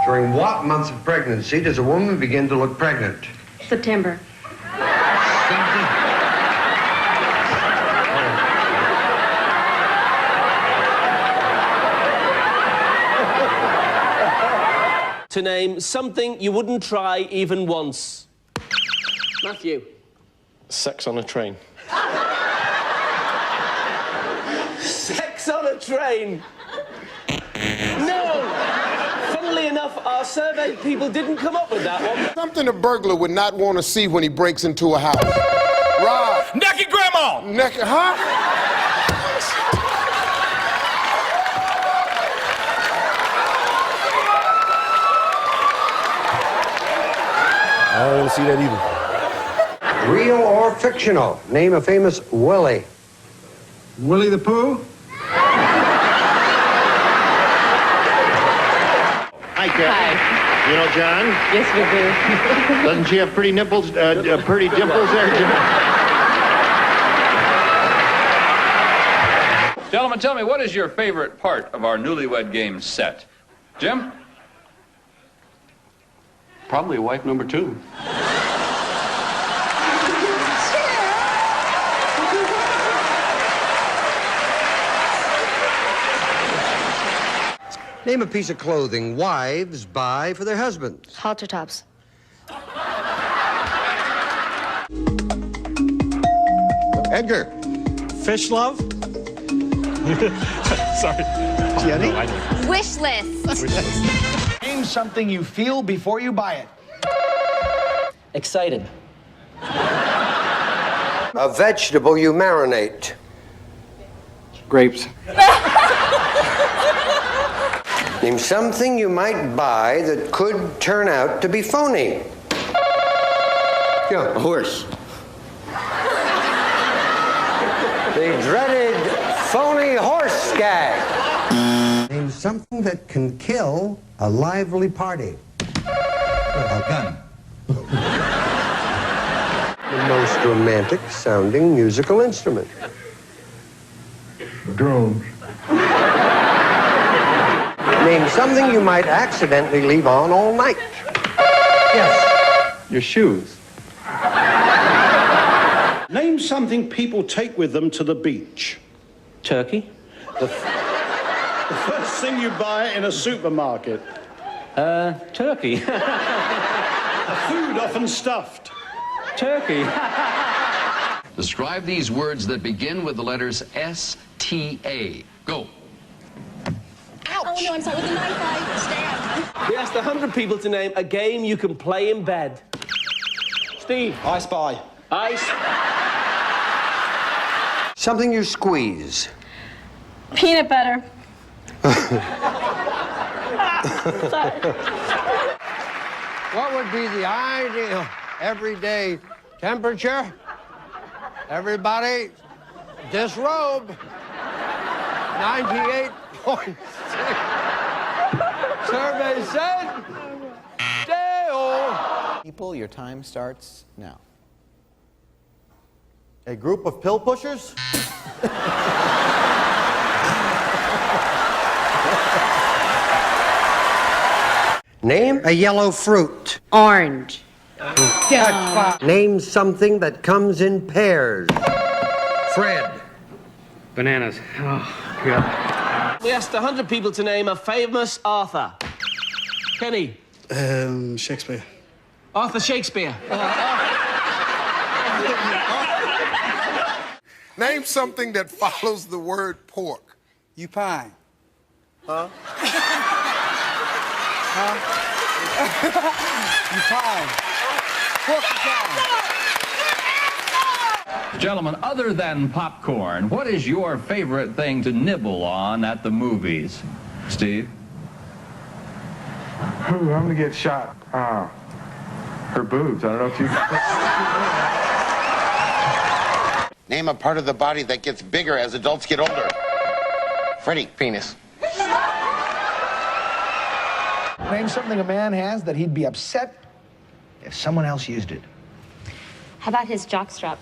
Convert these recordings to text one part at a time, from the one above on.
During what month of pregnancy does a woman begin to look pregnant? September. To name something you wouldn't try even once. Matthew. Sex on a train. Sex on a train? No! Funnily enough, our survey people didn't come up with that one. Something a burglar would not want to see when he breaks into a house. Rob. Naked grandma! Naked, huh? I don't want to see that either. Real or fictional? Name a famous Willie. Willie the Pooh? Hi, Kathy. Hi. You know John? Yes, we do. Doesn't she have pretty nipples, pretty dimples there, John? Gentlemen, tell me, what is your favorite part of our Newlywed Game set? Jim? Probably wife number 2. Name a piece of clothing wives buy for their husbands. Halter tops. Edgar. Fish love? Sorry. Jenny? Wish list. Name something you feel before you buy it. Excited. A vegetable you marinate. Grapes. Name something you might buy that could turn out to be phony. Yeah, A horse. the dreaded phony horse gag. Name something that can kill a lively party. A gun. The most romantic sounding musical instrument. Drone. Name something you might accidentally leave on all night. Yes. Your shoes. Name something people take with them to the beach. Turkey. The first thing you buy in a supermarket. Turkey. Food often stuffed. Turkey. Describe these words that begin with the letters S-T-A. Go. Oh, no, I'm sorry. With the knife, I stand. We asked 100 people to name a game you can play in bed. Steve. I Spy. Ice. Something you squeeze. Peanut butter. What would be the ideal everyday temperature? Everybody, disrobe. 98.6. Survey said, Dale. People, your time starts now. A group of pill pushers? Name a yellow fruit. Orange. Name something that comes in pairs. Fred. Bananas. Oh, God. We asked 100 people to name a famous author. Kenny. Shakespeare. Arthur Shakespeare. Name something that follows the word pork. You pie. Huh? You pie. Pork pie. Gentlemen, other than popcorn, what is your favorite thing to nibble on at the movies? Steve? I'm gonna get shot. Her boobs. I don't know if you... Name a part of the body that gets bigger as adults get older. Freddie. Penis. Name something a man has that he'd be upset if someone else used it. How about his jockstrap?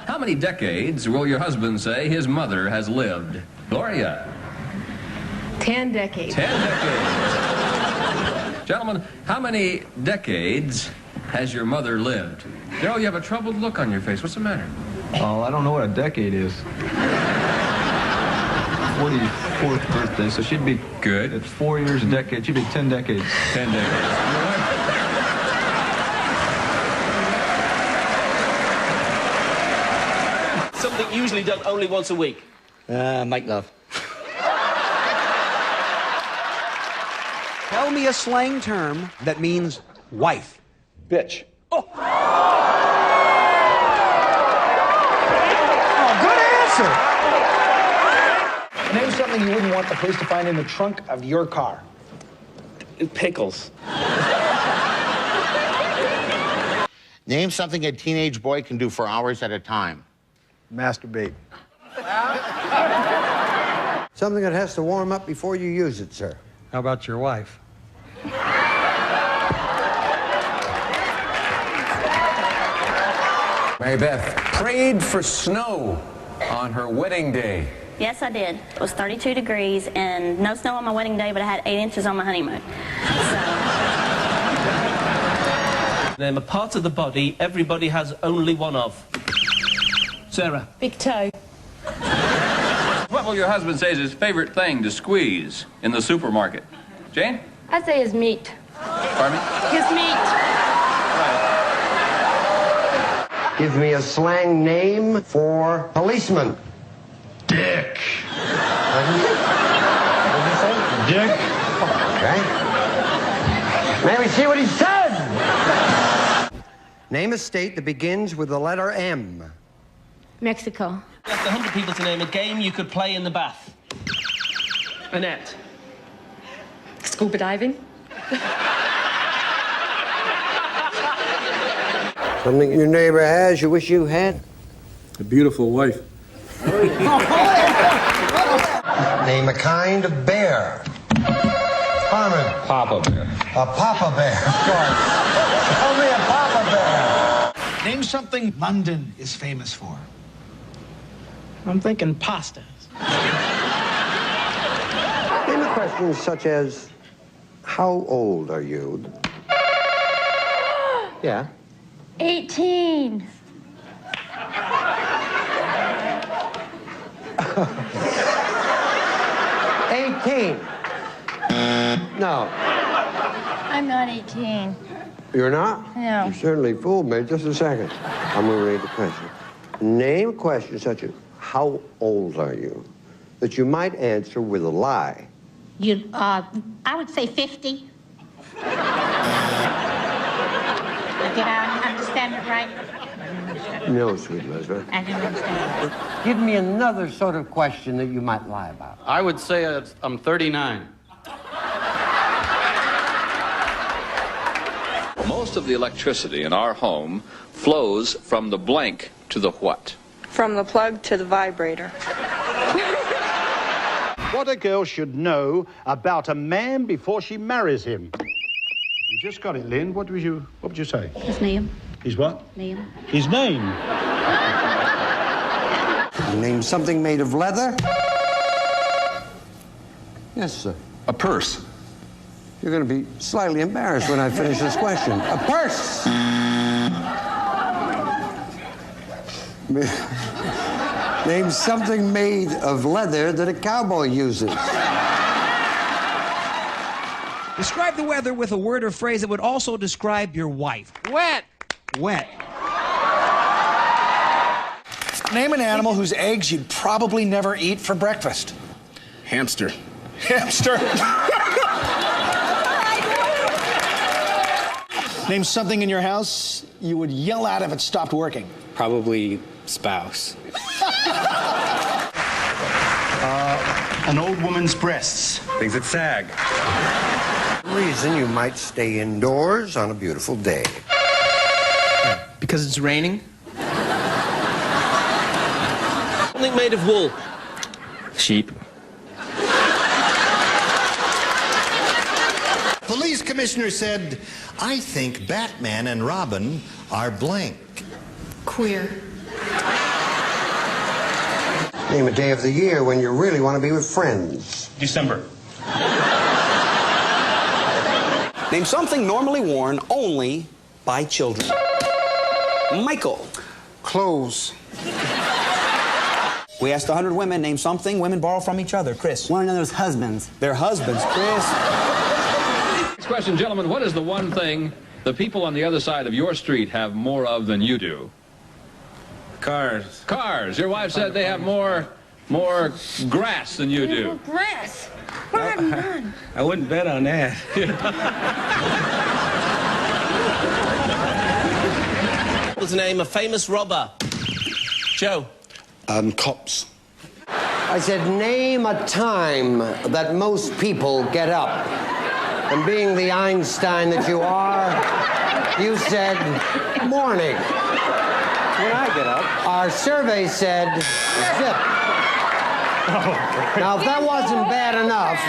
How many decades will your husband say his mother has lived? Gloria? 10 decades. 10 decades. Gentlemen, how many decades has your mother lived? Daryl, you have a troubled look on your face. What's the matter? Oh, I don't know what a decade is. 44th birthday, so she'd be Good. at 4 years a decade. She'd be 10 decades. 10 decades. Something usually done only once a week. Make love. Tell me a slang term that means wife. Bitch. Oh, good answer. Name something you wouldn't want the police to find in the trunk of your car. Pickles. Name something a teenage boy can do for hours at a time. Masturbate. Something that has to warm up before you use it, sir. How about your wife? Mary Beth prayed for snow on her wedding day. Yes, I did. It was 32 degrees and no snow on my wedding day, but I had 8 inches on my honeymoon. So. Name a part of the body everybody has only one of. Sarah. Big toe. What will your husband say is his favorite thing to squeeze in the supermarket? Jane? I'd say his meat. Pardon me? His meat. Give me a slang name for policeman. Dick. What did you say? Dick. Okay. May we see what he said? Name a state that begins with the letter M. Mexico. Asked 100 people to name a game you could play in the bath. Annette. Scuba diving. Something your neighbor has you wish you had? A beautiful wife. Name a kind of bear. Harmon. Papa Bear. A papa bear, of course. Tell me a papa bear. Name something London is famous for. I'm thinking pasta. Name a question such as, how old are you? Yeah. 18. 18. No. I'm not 18. You're not? No. You certainly fooled me. Just a second. I'm going to read the question. Name a question such as, how old are you? That you might answer with a lie. I would say 50. Did I understand it right? No, sweet Elizabeth. I didn't understand it. Give me another sort of question that you might lie about. I would say I'm 39. Most of the electricity in our home flows from the blank to the what? From the plug to the vibrator. What a girl should know about a man before she marries him. You just got it, Lynn. What would you say? His name. His what? Name. His name. Name something made of leather? Yes, sir. A purse. You're going to be slightly embarrassed when I finish this question. A purse! Name something made of leather that a cowboy uses. Describe the weather with a word or phrase that would also describe your wife. Wet. Wet. Name an animal whose eggs you'd probably never eat for breakfast. Hamster. Hamster. Name something in your house you would yell at if it stopped working. Probably spouse. An old woman's breasts. Things that sag. Reason you might stay indoors on a beautiful day. Because it's raining? Something made of wool. Sheep. Police commissioner said, I think Batman and Robin are blank. Queer. Name a day of the year when you really want to be with friends. December. Name something normally worn only by children. Michael. Clothes. We asked 100 women, name something women borrow from each other. Chris. One another's husbands. Their husbands, Chris. Next question, gentlemen. What is the one thing the people on the other side of your street have more of than you do? Cars. Cars. Your wife said they have more grass than you do. Grass. What have you done? I wouldn't bet on that. Let's name a famous robber. Joe. Cops. I said, name a time that most people get up. And being the Einstein that you are, you said morning. When I get up. Our survey said zip. Now, if that wasn't bad enough,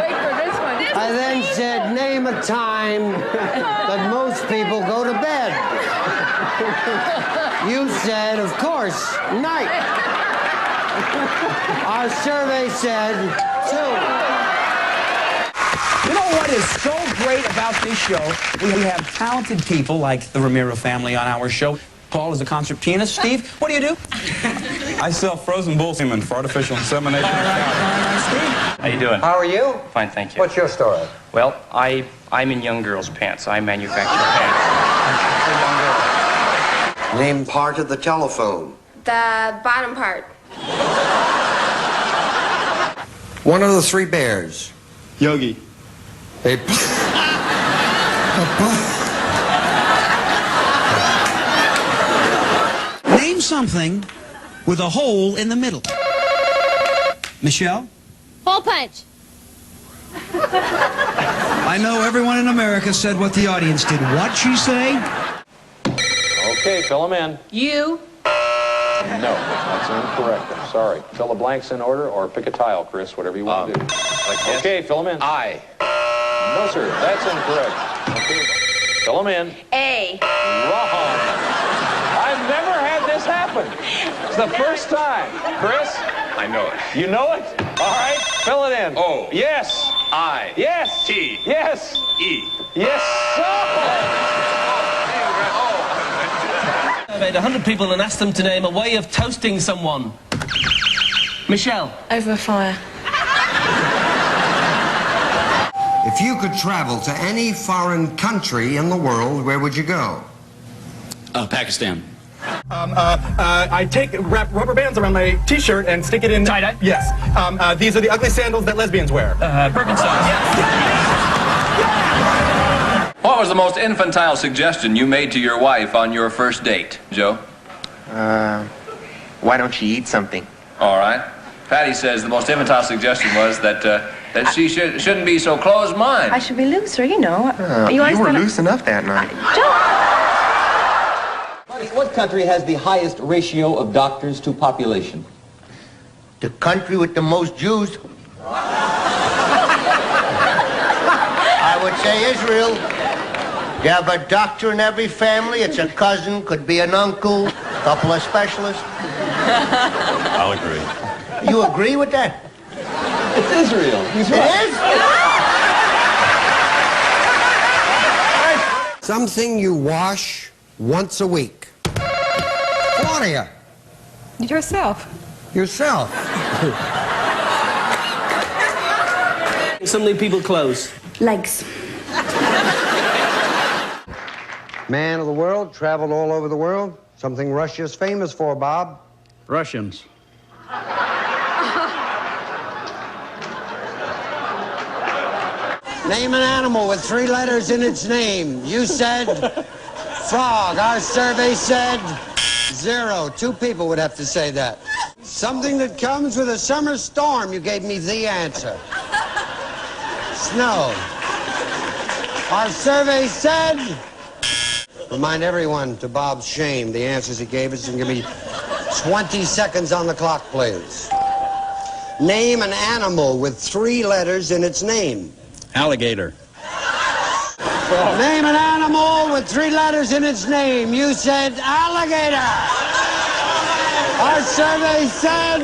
Wait for this one. I then said, name a time that most people go to bed. You said, of course, night. Our survey said 2. You know what is so great about this show? We have talented people like the Ramiro family on our show. Paul is a concert pianist. Steve, what do you do? I sell frozen bull semen for artificial insemination. All right, Steve. How you doing? How are you? Fine, thank you. What's your story? Well, I'm in young girls' pants. I manufacture pants. Name part of the telephone. The bottom part. One of the 3 bears. Yogi. Name something with a hole in the middle. Michelle? Hole punch. I know everyone in America said what the audience did. What'd she say? Okay, fill them in. You. No, that's incorrect. I'm sorry. Fill the blanks in order or pick a tile, Chris, whatever you want to do. Okay, fill them in. I. No, sir, that's incorrect. Okay. Fill them in. A. Wrong. I've never had this happen. It's the first time. Chris? I know it. You know it? All right, fill it in. O. Yes. I. Yes. T. Yes. E. Yes, sir. I made 100 people and asked them to name a way of toasting someone. Michelle. Over fire. If you could travel to any foreign country in the world, where would you go? Pakistan. I wrap rubber bands around my T-shirt and stick it in tie-dye. Yes. These are the ugly sandals that lesbians wear. Birkenstocks. What was the most infantile suggestion you made to your wife on your first date, Joe? Why don't you eat something? All right. Patty says the most infantile suggestion was that she shouldn't be so closed-minded. I should be looser, you know. You were loose enough that night. What country has the highest ratio of doctors to population? The country with the most Jews. I would say Israel. You have a doctor in every family. It's a cousin, could be an uncle, a couple of specialists. I'll agree. You agree with that? It's Israel. He's right. It is? Something you wash once a week. Claudia. Yourself. Yourself. Something people close. Legs. Man of the world, traveled all over the world. Something Russia's famous for, Bob. Russians. Name an animal with 3 letters in its name. You said frog. Our survey said 0. 2 people would have to say that. Something that comes with a summer storm. You gave me the answer. Snow. Our survey said... Remind everyone, to Bob's shame, the answers he gave us, and give me 20 seconds on the clock, please. Name an animal with 3 letters in its name. Alligator. Name an animal with 3 letters in its name. You said alligator. Our survey said